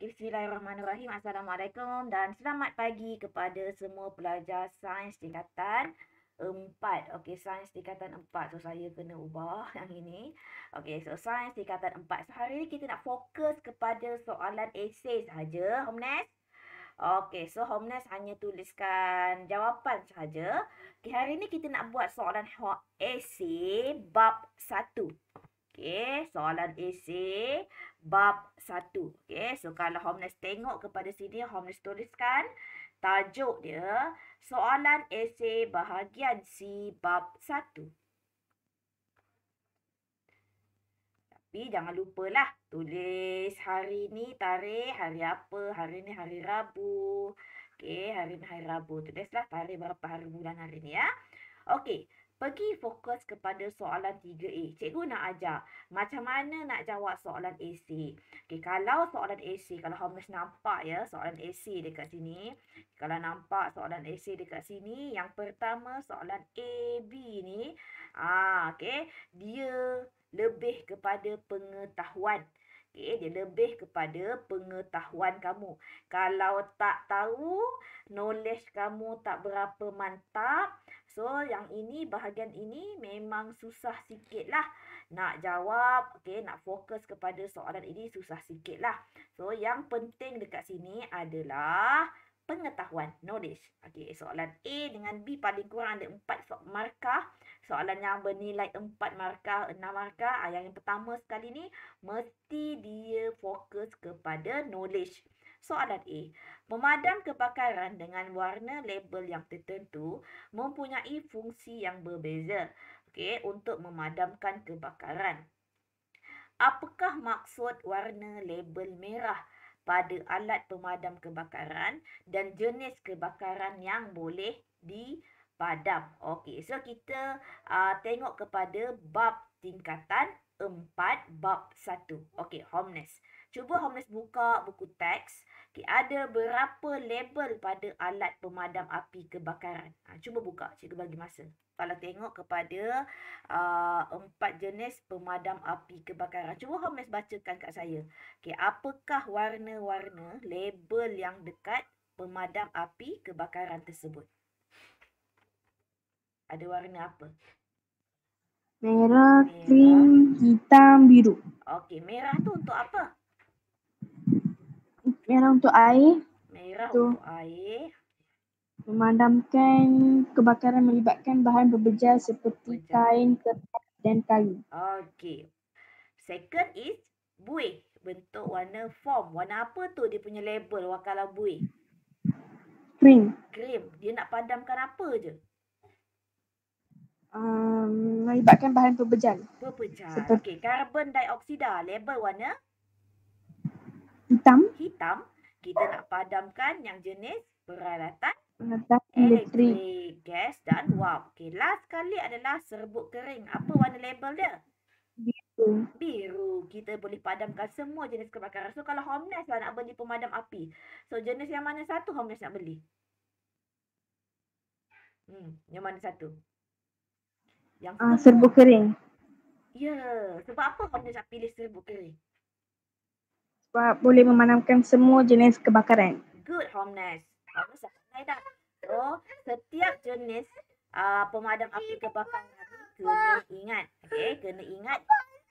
Bismillahirrahmanirrahim. Assalamualaikum dan selamat pagi kepada semua pelajar sains tingkatan 4. Okey, sains tingkatan 4. So, saya kena ubah yang ini. Okey, so sains tingkatan 4. So, hari ini kita nak fokus kepada soalan esei sahaja, Homnes. Okey, so Homnes hanya tuliskan jawapan sahaja. Okey, hari ini kita nak buat soalan esei bab 1. Okey, soalan esei bab 1. Okey, so kalau Homnes tengok kepada sini, Homnes tuliskan tajuk dia soalan esei bahagian C bab 1. Tapi jangan lupalah tulis hari ni tarikh, hari apa, hari ni hari Rabu. Okey, hari ni hari Rabu. Tulislah tarikh berapa hari bulan hari ni ya. Okey, pergi fokus kepada soalan 3A. Cikgu nak ajar macam mana nak jawab soalan esei. Okey, kalau soalan esei, kalau Homnes nampak ya soalan esei dekat sini. Kalau nampak soalan esei dekat sini, yang pertama soalan A, B ni. Okey, dia lebih kepada pengetahuan. Okey, dia lebih kepada pengetahuan kamu. Kalau tak tahu, knowledge kamu tak berapa mantap. So, yang ini, bahagian ini memang susah sikit lah nak jawab. Okey, nak fokus kepada soalan ini susah sikit lah. So, yang penting dekat sini adalah pengetahuan, knowledge. Okey, soalan A dengan B paling kurang ada 4 markah. Soalan yang bernilai 4 markah, 6 markah. Yang pertama sekali ni, mesti dia fokus kepada knowledge. Soalan A. Memadam kebakaran dengan warna label yang tertentu mempunyai fungsi yang berbeza. Okey, untuk memadamkan kebakaran. Apakah maksud warna label merah pada alat pemadam kebakaran dan jenis kebakaran yang boleh dipadam? Okey, so kita tengok kepada bab tingkatan 4 bab 1. Okey, Homnes. Cuba Homnes buka buku teks. Okay, ada berapa label pada alat pemadam api kebakaran? Cuba buka, cikgu bagi masa. Kalau tengok kepada 4 jenis pemadam api kebakaran. Cuba Homnes bacakan kat saya. Okay, apakah warna-warna label yang dekat pemadam api kebakaran tersebut? Ada warna apa? Merah, krim, hitam, biru. Okey, merah tu untuk apa? Merah untuk air. Merah Untuk untuk air. Memadamkan kebakaran melibatkan bahan berbeza seperti kain, kertas dan kayu. Okey. Second is buih. Bentuk warna form. Warna apa tu dia punya label kalau buih? Krim. Krim. Dia nak padamkan apa je? Melibatkan bahan pepejal. Okey, karbon dioksida. Label warna? Hitam. Hitam. Kita nak padamkan yang jenis peralatan elektrik, gas dan wap. Okey, last kali adalah serbuk kering. Apa warna label dia? Biru. Biru. Kita boleh padamkan semua jenis kebakaran. So, kalau Homnes lah nak beli pemadam api. So, jenis yang mana satu Homnes nak beli? Yang mana satu? Yang serbuk kering. Ya. Sebab apa Homnes nak pilih serbuk kering? Sebab boleh memadamkan semua jenis kebakaran. Good, Homnes. Homnes dah pandai dah. So, setiap jenis pemadam api kebakaran kena ingat. Okay, kena ingat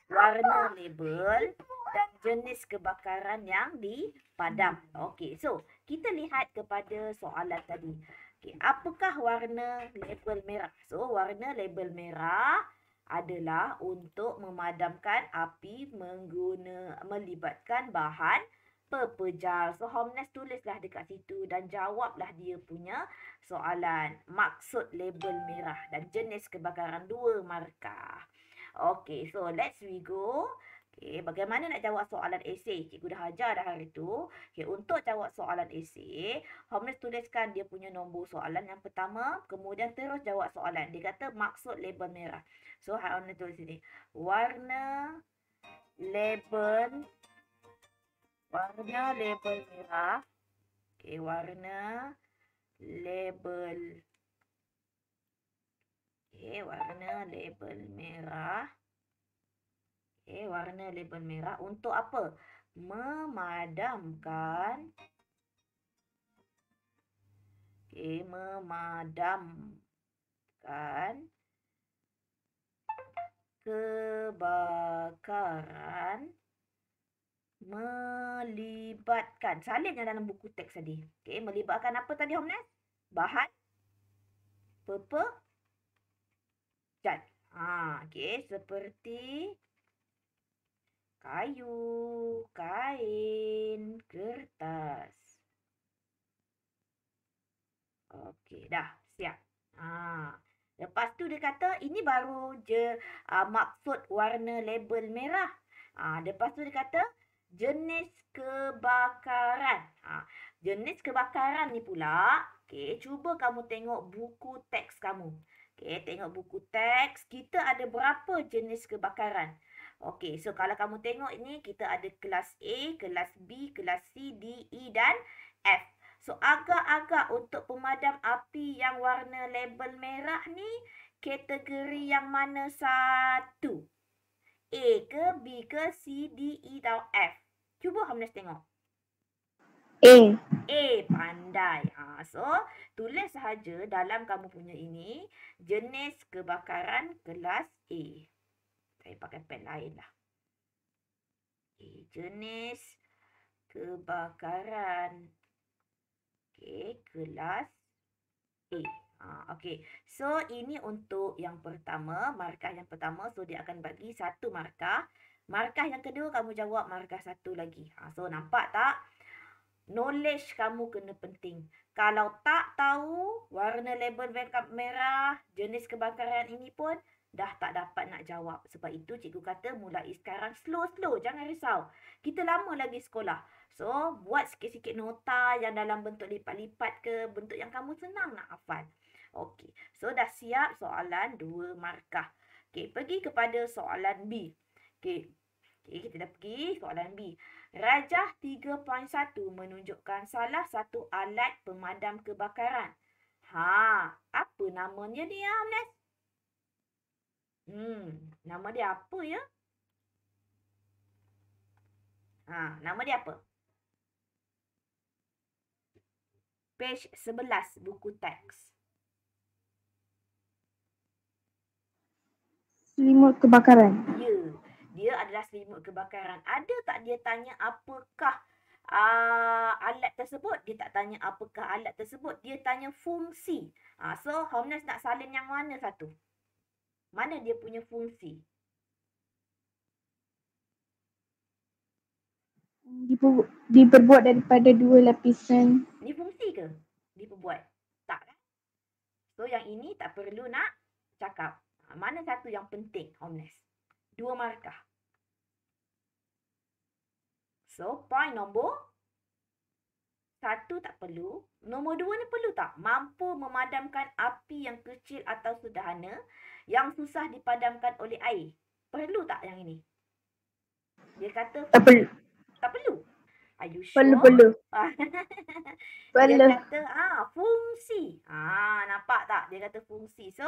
warna label dan jenis kebakaran yang dipadam. Okey, so kita lihat kepada soalan tadi. Okey, apakah warna label merah? So, warna label merah adalah untuk memadamkan api melibatkan bahan pepejal. So, Homnes tulislah dekat situ dan jawablah dia punya soalan. Maksud label merah dan jenis kebakaran 2 markah. Okay, so let's we go. Okay, bagaimana nak jawab soalan esei? Cikgu dah ajar dah hari tu. Okay, untuk jawab soalan esei, Homnes tuliskan dia punya nombor soalan yang pertama. Kemudian terus jawab soalan. Dia kata maksud label merah. So, Homnes tulis sini. Warna label merah. Okay, warna label. Okay, warna label merah. Okay, warna label merah untuk apa? Memadamkan. Okey, memadamkan kebakaran melibatkan. Salin yang dalam buku teks tadi. Okey, melibatkan apa tadi, Homnes? Bahan, peperangan. Okey, seperti kayu, kain, kertas. Okey, dah. Siap. Lepas tu dia kata ini baru je maksud warna label merah. Lepas tu dia kata jenis kebakaran. Jenis kebakaran ni pula, okey, cuba kamu tengok buku teks kamu. Okey, tengok buku teks, kita ada berapa jenis kebakaran? Okey, so kalau kamu tengok ini kita ada kelas A, kelas B, kelas C, D, E dan F. So, agak-agak untuk pemadam api yang warna label merah ni, kategori yang mana satu? A ke, B ke, C, D, E atau F? Cuba Hamnes tengok. A. A, pandai. So, tulis sahaja dalam kamu punya ini, jenis kebakaran kelas A. Saya pakai pen lain lah. Okay, jenis kebakaran. Okay, kelas A. Okey. So, ini untuk yang pertama, markah yang pertama. So, dia akan bagi satu markah. Markah yang kedua, kamu jawab markah satu lagi. So, nampak tak? Knowledge kamu kena penting. Kalau tak tahu warna label merah, jenis kebakaran ini pun dah tak dapat nak jawab. Sebab itu cikgu kata mulai sekarang slow-slow. Jangan risau. Kita lama lagi sekolah. So, buat sikit-sikit nota yang dalam bentuk lipat-lipat ke, bentuk yang kamu senang nak hafal. Okey. So, dah siap soalan 2 markah. Okey, pergi kepada soalan B. Okey. Kita dah pergi soalan B. Rajah 3.1 menunjukkan salah satu alat pemadam kebakaran. Apa namanya dia, Amnes? Nama dia apa ya? Nama dia apa? Page 11 buku teks. Selimut kebakaran. Ya, dia adalah selimut kebakaran. Ada tak dia tanya apakah alat tersebut? Dia tak tanya apakah alat tersebut. Dia tanya fungsi. So, Homnes nak salin yang mana satu? Mana dia punya fungsi? Diperbuat daripada 2 lapisan. Ni fungsi ke? Diperbuat? Tak kan? So, yang ini tak perlu nak cakap. Mana satu yang penting, Homnes? 2 markah. So, point nombor 1 tak perlu. Nombor 2 ni perlu tak? Mampu memadamkan api yang kecil atau sederhana yang susah dipadamkan oleh air. Perlu tak yang ini? Dia kata Tak perlu. Tak perlu. Are you sure? Perlu. Dia kata fungsi. Nampak tak? Dia kata fungsi. So,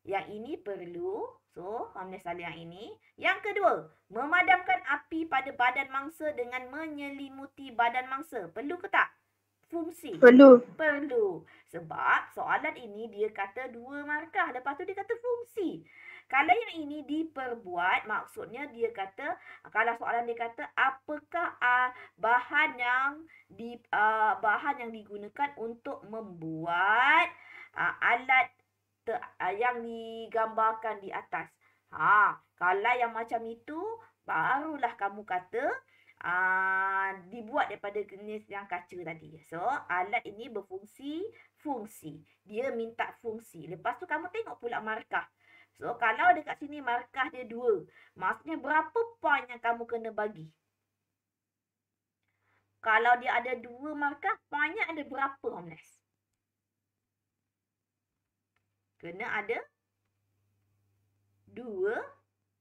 yang ini perlu. So, Hamnes salin yang ini. Yang kedua, memadamkan api pada badan mangsa dengan menyelimuti badan mangsa. Perlu ke tak? Fungsi. Perlu. Sebab soalan ini dia kata 2 markah. Lepas tu dia kata fungsi. Kalau yang ini diperbuat, maksudnya dia kata, kalau soalan dia kata, apakah bahan yang digunakan untuk membuat alat yang digambarkan di atas. Kalau yang macam itu, barulah kamu kata dibuat daripada jenis yang kaca tadi. So, alat ini berfungsi, fungsi. Dia minta fungsi. Lepas tu kamu tengok pula markah. So, kalau dekat sini markah dia 2, maksudnya berapa poin yang kamu kena bagi? Kalau dia ada 2 markah, poinnya ada berapa, Homnes? Kena ada 2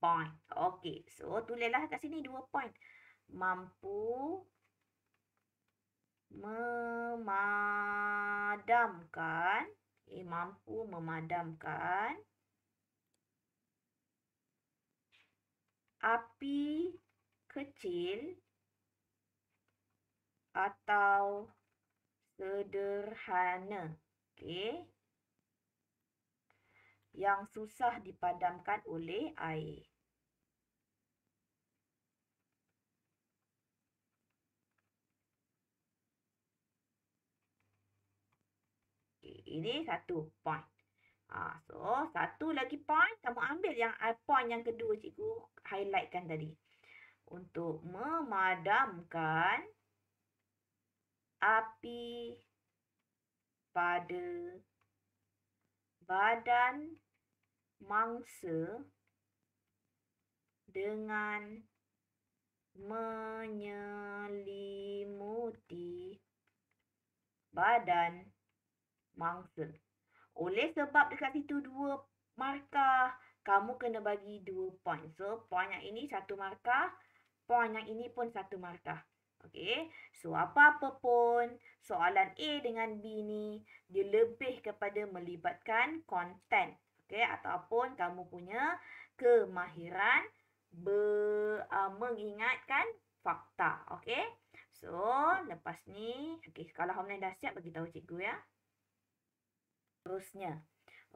poin. Okey, so tulislah kat sini 2 poin. Mampu memadamkan, mampu memadamkan api kecil atau sederhana. Okey. Yang susah dipadamkan oleh air. Okay, ini satu point. So, satu lagi point. Kamu ambil yang point yang kedua cikgu highlightkan tadi. Untuk memadamkan api pada badan mangsa dengan menyelimuti badan mangsa. Oleh sebab dekat situ 2 markah, kamu kena bagi 2 point. So, point yang ini 1 markah, point yang ini pun 1 markah. Okey. So, apa-apa pun soalan A dengan B ni, dia lebih kepada melibatkan konten. Okey. Ataupun kamu punya kemahiran mengingatkan fakta. Okey. So, lepas ni, okey, kalau Hamdan dah siap, bagi tahu cikgu ya. Seterusnya.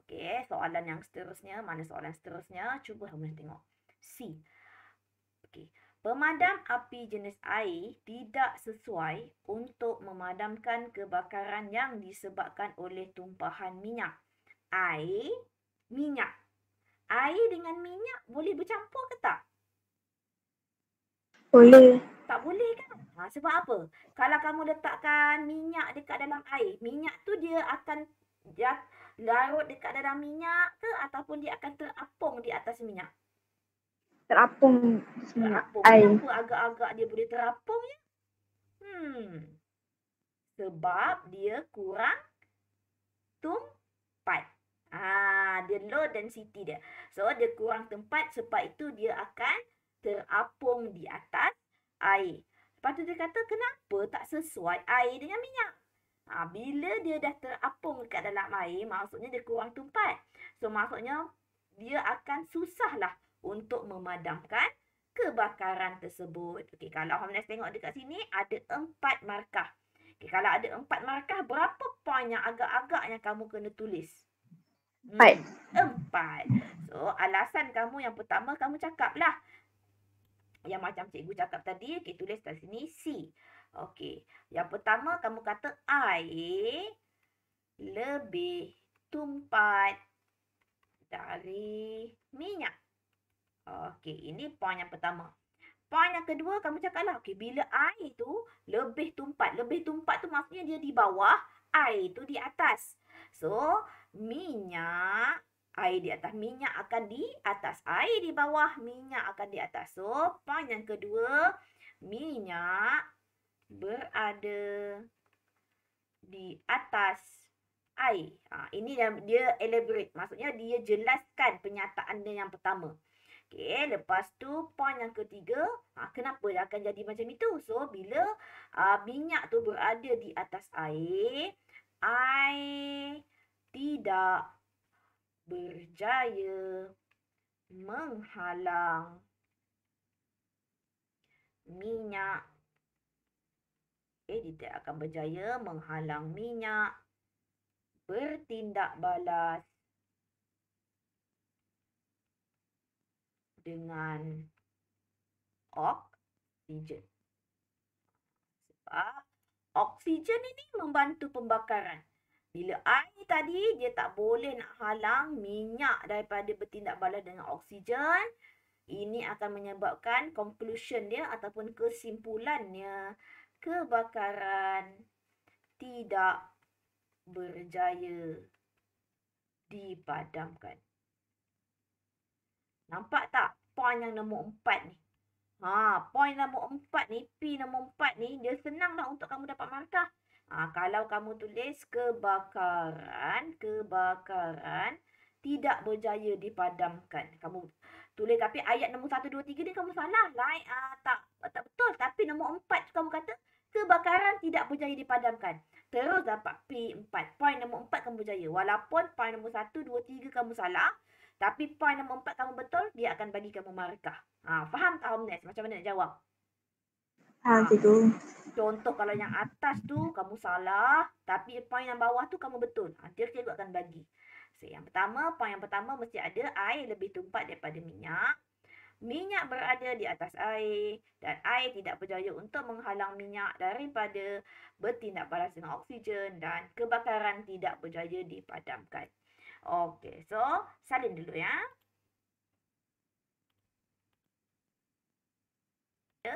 Okey, soalan yang seterusnya. Mana soalan seterusnya? Cuba Hamdan tengok. C. Okey. Pemadam api jenis air tidak sesuai untuk memadamkan kebakaran yang disebabkan oleh tumpahan minyak. Air, minyak. Air dengan minyak boleh bercampur ke tak? Boleh. Tak boleh kan? Sebab apa? Kalau kamu letakkan minyak dekat dalam air, minyak tu dia akan larut dekat dalam minyak ke ataupun dia akan terapung di atas minyak? Terapung minyak Terapung. air. Kenapa agak-agak dia boleh terapung ya? Sebab dia kurang tumpat. Dia low density dia. So, dia kurang tempat sebab itu dia akan terapung di atas air. Lepas tu dia kata, kenapa tak sesuai air dengan minyak? Bila dia dah terapung dekat dalam air, maksudnya dia kurang tumpat. So, maksudnya dia akan susahlah untuk memadamkan kebakaran tersebut. Okey, kalau Hamdan tengok dekat sini, ada 4 markah. Okay, kalau ada 4 markah, berapa point yang agak-agak yang kamu kena tulis? 4. 4. So, alasan kamu yang pertama, kamu cakap lah. Yang macam cikgu cakap tadi, okay, tulis kat sini C. Okey, yang pertama kamu kata air lebih tumpat dari minyak. Okey, ini point yang pertama. Point yang kedua, kamu cakap lah, okay, bila air tu lebih tumpat. Lebih tumpat tu maksudnya dia di bawah, air tu di atas. So, minyak, air di atas. Minyak akan di atas. Air di bawah, minyak akan di atas. So, point yang kedua, minyak berada di atas air. Ini dia elaborate. Maksudnya dia jelaskan pernyataan dia yang pertama. Okey, lepas tu point yang ketiga, kenapa dia akan jadi macam itu? So, bila minyak tu berada di atas air, air tidak berjaya menghalang minyak. Dia tidak akan berjaya menghalang minyak bertindak balas dengan oksigen. Sebab oksigen ini membantu pembakaran. Bila air tadi, dia tak boleh nak halang minyak daripada bertindak balas dengan oksigen. Ini akan menyebabkan conclusion dia ataupun kesimpulannya, kebakaran tidak berjaya dipadamkan. Nampak tak point yang nombor 4 ni? Point nombor 4 ni, P nombor 4 ni, dia senanglah untuk kamu dapat markah. Kalau kamu tulis kebakaran tidak berjaya dipadamkan. Kamu tulis tapi ayat nombor 1, 2, 3 ni kamu salah. Tak betul. Tapi nombor 4 tu kamu kata kebakaran tidak berjaya dipadamkan. Terus dapat P4. Point nombor 4 kamu berjaya. Walaupun point nombor 1, 2, 3 kamu salah. Tapi point nombor 4 kamu betul, dia akan bagi kamu markah. Faham tak Homnes? Macam mana nak jawab? Faham cikgu. Contoh kalau yang atas tu kamu salah, tapi point yang bawah tu kamu betul. Dia cikgu akan bagi. So, point yang pertama mesti ada air lebih tumpat daripada minyak. Minyak berada di atas air dan air tidak berjaya untuk menghalang minyak daripada bertindak balas dengan oksigen dan kebakaran tidak berjaya dipadamkan. Okey, so salin dulu ya.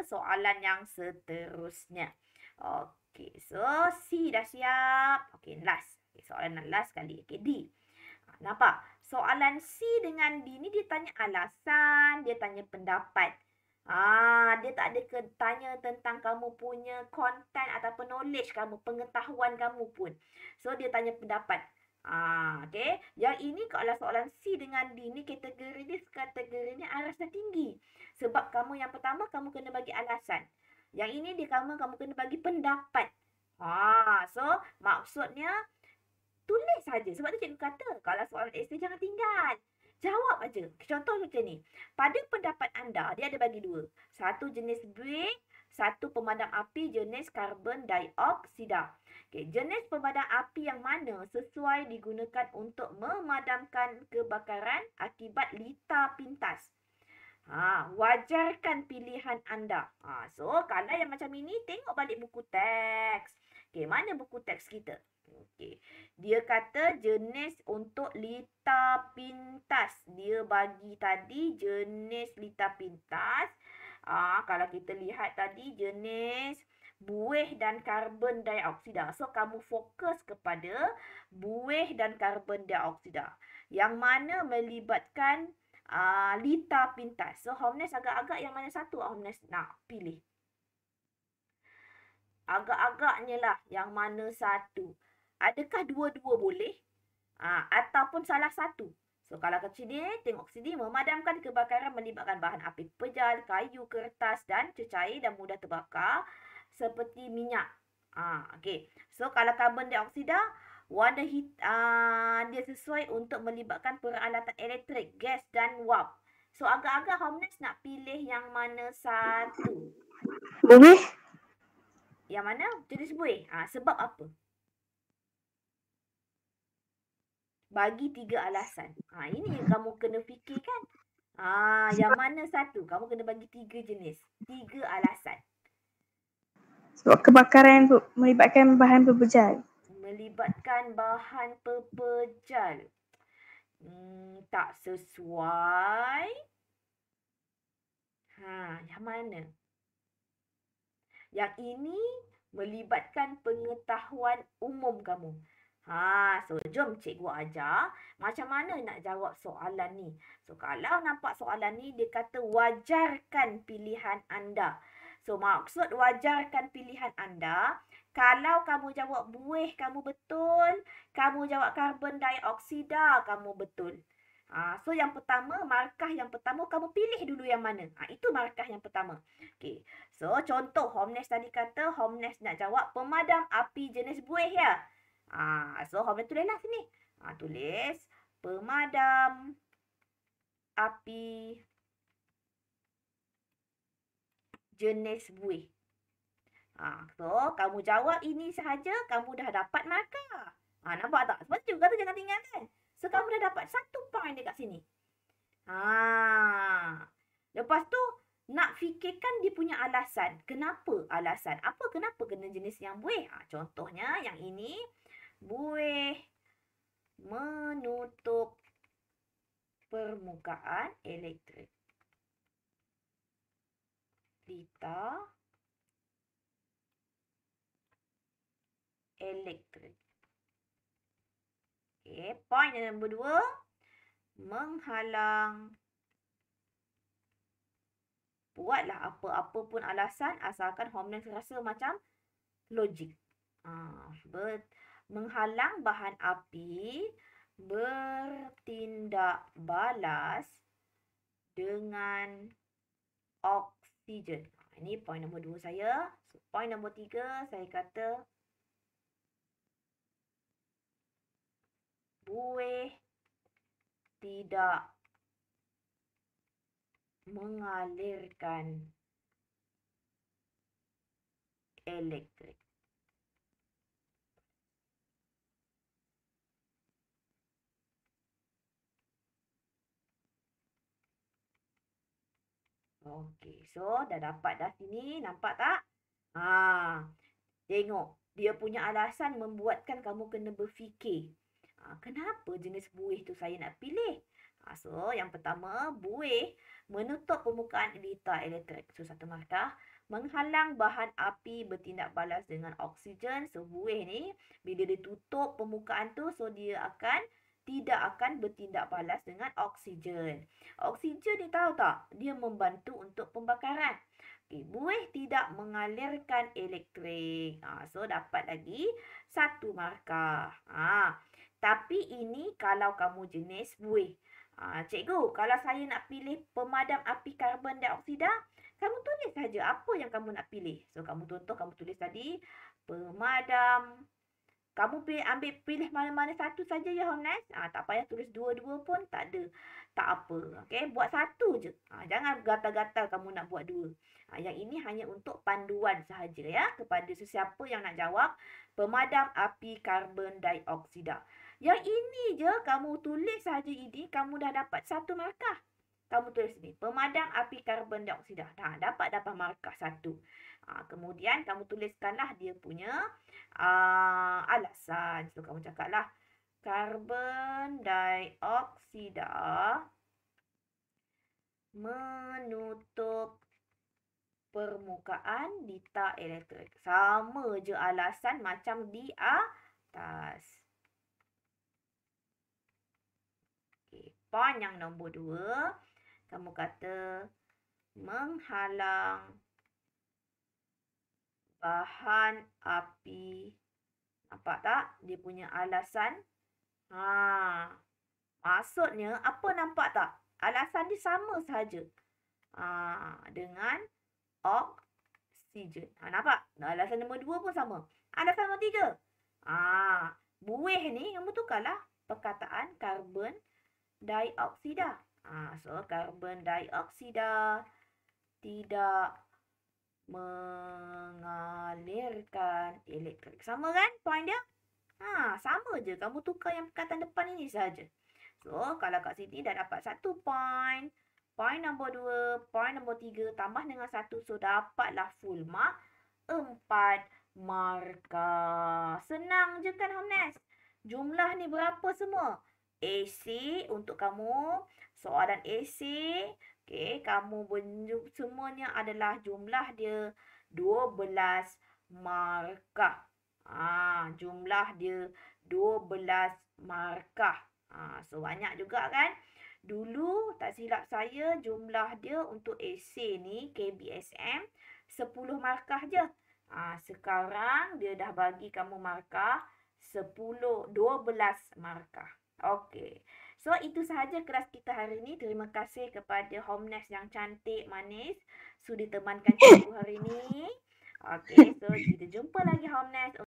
Soalan yang seterusnya. Okey, so C dah siap. Okey, last. Okay, soalan last kali. Okey, D. Nampak? Soalan C dengan D ni dia tanya alasan, dia tanya pendapat. Dia tak ada tanya tentang kamu punya content ataupun knowledge kamu, pengetahuan kamu pun. So dia tanya pendapat. Okay. Yang ini kalau soalan C dengan D ni kategori ni arasnya tinggi. Sebab kamu yang pertama kamu kena bagi alasan. Yang ini kamu kena bagi pendapat. So maksudnya tulis saja. Sebab tu cikgu kata kalau soalan esei jangan tinggal. Jawab aja. Contoh macam ni. Pada pendapat anda, dia ada bagi dua. Satu jenis buih, satu pemadam api jenis karbon dioksida. Okay, jenis pemadam api yang mana sesuai digunakan untuk memadamkan kebakaran akibat lita pintas? Wajarkan pilihan anda. So, kalau yang macam ini, tengok balik buku teks. Okay, mana buku teks kita? Okay. Dia kata jenis untuk lita pintas. Dia bagi tadi jenis lita pintas. Kalau kita lihat tadi jenis buih dan karbon dioksida. So, kamu fokus kepada buih dan karbon dioksida. Yang mana melibatkan lita pintas. So, Homnes agak-agak yang mana satu Homnes nak pilih? Agak-agaknya lah yang mana satu. Adakah dua-dua boleh? Ataupun salah satu. So, kalau kat sini, tengok sini, memadamkan kebakaran melibatkan bahan api pejal, kayu, kertas dan cecair dan mudah terbakar seperti minyak. Okay. So, kalau karbon dioksida, warna dia sesuai untuk melibatkan peralatan elektrik, gas dan wap. So, agak-agak Homnes nak pilih yang mana satu? Buih. Yang mana? Jenis buih. Sebab apa? Bagi 3 alasan. Ini yang kamu kena fikirkan. Yang mana satu? Kamu kena bagi 3 jenis. 3 alasan. Sebab kebakaran melibatkan bahan pepejal. Melibatkan bahan pepejal. Tak sesuai. Yang mana? Yang ini melibatkan pengetahuan umum kamu. So jom cikgu ajar macam mana nak jawab soalan ni. So kalau nampak soalan ni dia kata wajarkan pilihan anda. So maksud wajarkan pilihan anda, kalau kamu jawab buih kamu betul, kamu jawab karbon dioksida kamu betul. So yang pertama, markah yang pertama kamu pilih dulu yang mana. Itu markah yang pertama. Okay. So contoh Homnes tadi kata Homnes nak jawab pemadam api jenis buih ya. So Homnes tulislah sini. Tulis pemadam api jenis buih. So kamu jawab ini sahaja, kamu dah dapat markah. Nampak tak? Sebab tu kata jangan tinggalkan. So kamu dah dapat 1 point dekat sini. Lepas tu nak fikirkan dia punya alasan. Kenapa alasan? Kenapa kena jenis yang buih? Contohnya yang ini. Buih menutup permukaan elektrik. Lita elektrik. Okay, point yang nombor 2. Menghalang. Buatlah apa-apa pun alasan asalkan Homnes rasa macam logik. Menghalang bahan api bertindak balas dengan oksigen. Ini point nombor 2 saya. So, point nombor 3 saya kata buih tidak mengalirkan elektrik. Okey, so dah dapat dah sini, nampak tak? Tengok, dia punya alasan membuatkan kamu kena berfikir. Kenapa jenis buih tu saya nak pilih? So, yang pertama, buih menutup permukaan litar elektrik. So, satu markah. Menghalang bahan api bertindak balas dengan oksigen. So, buih ni, bila dia tutup permukaan tu, so dia tidak akan bertindak balas dengan oksigen. Oksigen ni tahu tak? Dia membantu untuk pembakaran. Okay, buih tidak mengalirkan elektrik. So, dapat lagi satu markah. Tapi ini kalau kamu jenis buih. Cikgu, kalau saya nak pilih pemadam api karbon dioksida, kamu tulis saja apa yang kamu nak pilih. So, kamu tulis tadi pemadam. Kamu pilih mana-mana satu saja ya, Homnas. Tak payah tulis dua-dua pun, tak ada. Tak apa. Okay, buat satu je. Jangan gatal-gatal kamu nak buat dua. Yang ini hanya untuk panduan sahaja ya, kepada sesiapa yang nak jawab pemadam api karbon dioksida. Yang ini je, kamu tulis sahaja ini, kamu dah dapat satu markah. Kamu tulis ni, pemadam api karbon dioksida. Dapat markah satu. Kemudian kamu tuliskanlah dia punya alasan. So, kamu cakaplah karbon dioksida menutup permukaan litar elektrik. Sama je alasan macam di atas. Okay. Point yang nombor 2. Kamu kata menghalang bahan api. Nampak tak? Dia punya alasan. Maksudnya, apa nampak tak? Alasan dia sama sahaja. Dengan oksigen. Nampak? Alasan nombor 2 pun sama. Alasan nombor 3. Buih ni, kamu tukarlah perkataan karbon dioksida. So, karbon dioksida tidak mengalirkan elektrik. Sama kan point dia? Sama je. Kamu tukar yang perkataan depan ini saja. So, kalau kat sini dah dapat 1 point. Point nombor 2, point nombor 3 tambah dengan 1. So, dapatlah full mark 4 markah. Senang je kan, Homnas? Jumlah ni berapa semua? AC untuk kamu. Soalan AC. Okay, kamu semuanya adalah jumlah dia 12 markah. Jumlah dia 12 markah. So, banyak juga kan? Dulu, tak silap saya, jumlah dia untuk AC ni, KBSM, 10 markah je. Sekarang, dia dah bagi kamu markah 12 markah. Okey. So, itu sahaja kelas kita hari ini. Terima kasih kepada Homnas yang cantik, manis, sudi temankan cikgu hari ini. Okey, so kita jumpa lagi Homnas.